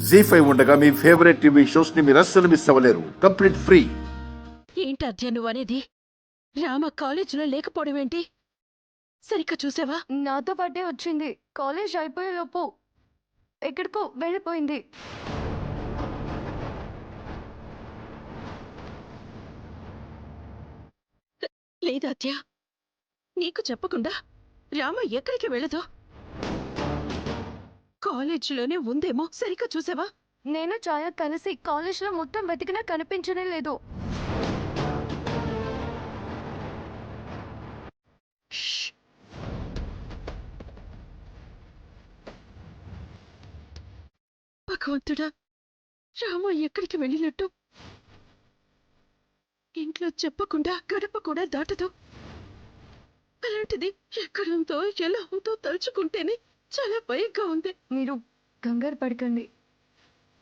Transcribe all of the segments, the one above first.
జీ5 ఉండగా మీ favourite TV shows ని మీరు అస్సలు మిస్ అవ్వలేరు. Complete free. ఏంటి అర్జున్ నువ్వు అనేది? రామ కాలేజీలో లేకపోవడం ఏంటి? సరిగ్గా చూసావా? నాతో పాటే వచ్చింది. కాలేజ్ అయిపోయేలోపు ఎక్కడికో వెళ్ళిపోయింది. లేదు అత్య, నీకు చెప్పకుండా రామ ఎక్కడికి వెళ్ళదు. కాలేజీలోనే ఉందేమో. సరిగ్గా చూసావా? నేను ఛాయ కలిసి కాలేజ్లో మొత్తం వెతికినా కనిపించనే లేదు. షష్. భగవంతుడా, రామ ఎక్కడికి వెళ్ళినట్టు? ఇంట్లో చెప్పకుండా గడప కూడా దాటదు. అలాంటిది ఎక్కడుందో ఎలా ఉందో తలుచుకుంటేనే చాలా భయంగా ఉంది. మీరు కంగారు పడకండి.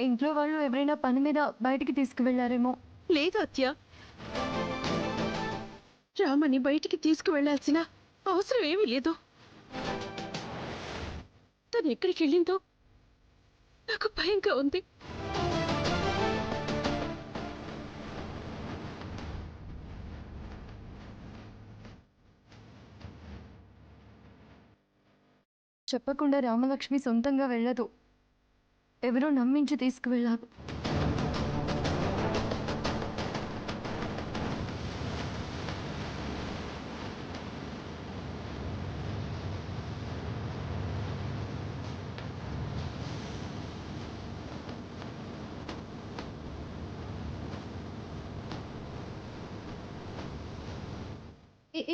ఇంట్లో వాళ్ళు ఎవరైనా పని మీద బయటికి తీసుకువెళ్లారేమో. లేదు అత్య, రామని బయటికి తీసుకువెళ్లాల్సిన అవసరం ఏమీ లేదు. తను ఎక్కడికి వెళ్ళిందో నాకు భయంగా ఉంది. చెప్పకుండా రామలక్ష్మి సొంతంగా వెళ్ళదు. ఎవరో నమ్మించి తీసుకువెళ్ళారు.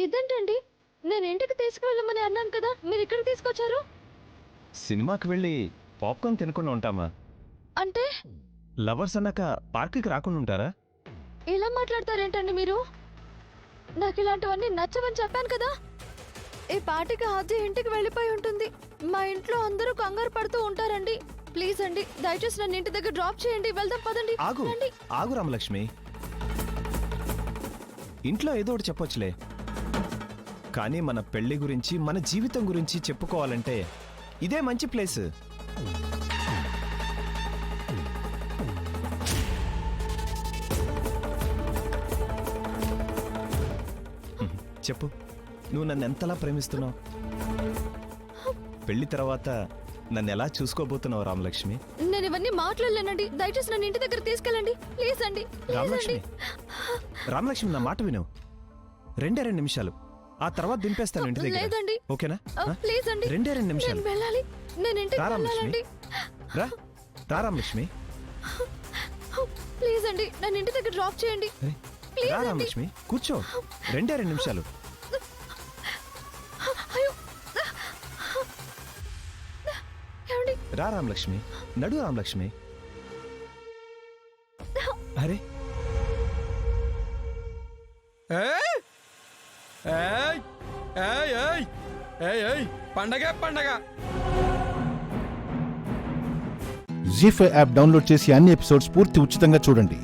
ఇదేంటండి? నేను ఇంటికి తీసుకువెళ్ళమని అన్నాను కదా, మీరు ఇక్కడికి తీసుకొచ్చారు? సినిమాకి వెళ్ళి పాప్కార్న్ తినకుండా ఉంటామా? అంటే లవర్స్ అన్నాక పార్క్కి రాకుండా ఉంటారా? ఇలా మాట్లాడతారేంటండి మీరు? నాకు ఇలాంటివన్నీ నచ్చవని చెప్పాను కదా. ఈ పాటికి హాజీ ఇంటికి వెళ్ళిపోయి ఉంటుంది. మా ఇంట్లో అందరూ కంగారు పడుతూ ఉంటారండి. ప్లీజ్ అండి, దయచేసి నన్ను ఇంటి దగ్గర డ్రాప్ చేయండి. వెళ్దాం పదండి. ఆగు రండి. ఆగు రామలక్ష్మి, ఇంట్లో ఏదో ఒకటి చెప్పొచ్చులే, కానీ మన పెళ్లి గురించి మన జీవితం గురించి చెప్పుకోవాలంటే ఇదే మంచి ప్లేస్. చెప్పు, నువ్వు నన్ను ఎంతలా ప్రేమిస్తున్నావు? పెళ్లి తర్వాత నన్ను ఎలా చూసుకోబోతున్నావు రామలక్ష్మి? నేను ఇవన్నీ మాట్లాడలేనండి. దయచేసి నన్ను ఇంటి దగ్గర తీసుకెళ్ళండి. ప్లీజ్ అండి. రామలక్ష్మి, రామలక్ష్మి, నా మాట విను. 2 నిమిషాలు, ఆ తర్వాత దింపేస్తాను ఇంటి దగ్గర. లేదండి. ఓకేనా? ప్లీజ్ అండి. 2 నిమిషాలు. నేను వెళ్ళాలి. నేను ఇంటికి రా రామలక్ష్మి, వెళ్ళాలండి. రా రా రామలక్ష్మి, ప్లీజ్ అండి, నన్ను ఇంటి దగ్గర డ్రాప్ చేయండి. అరే, ప్లీజ్ రా అండి. రామలక్ష్మి, కూర్చో. 2 నిమిషాలు. అయ్యో, ఏమండి? రా రామలక్ష్మి, నడు రామలక్ష్మి. అరే, పండగ పండగ. జీ5 యాప్ డౌన్లోడ్ చేసి అన్ని ఎపిసోడ్స్ పూర్తి ఉచితంగా చూడండి.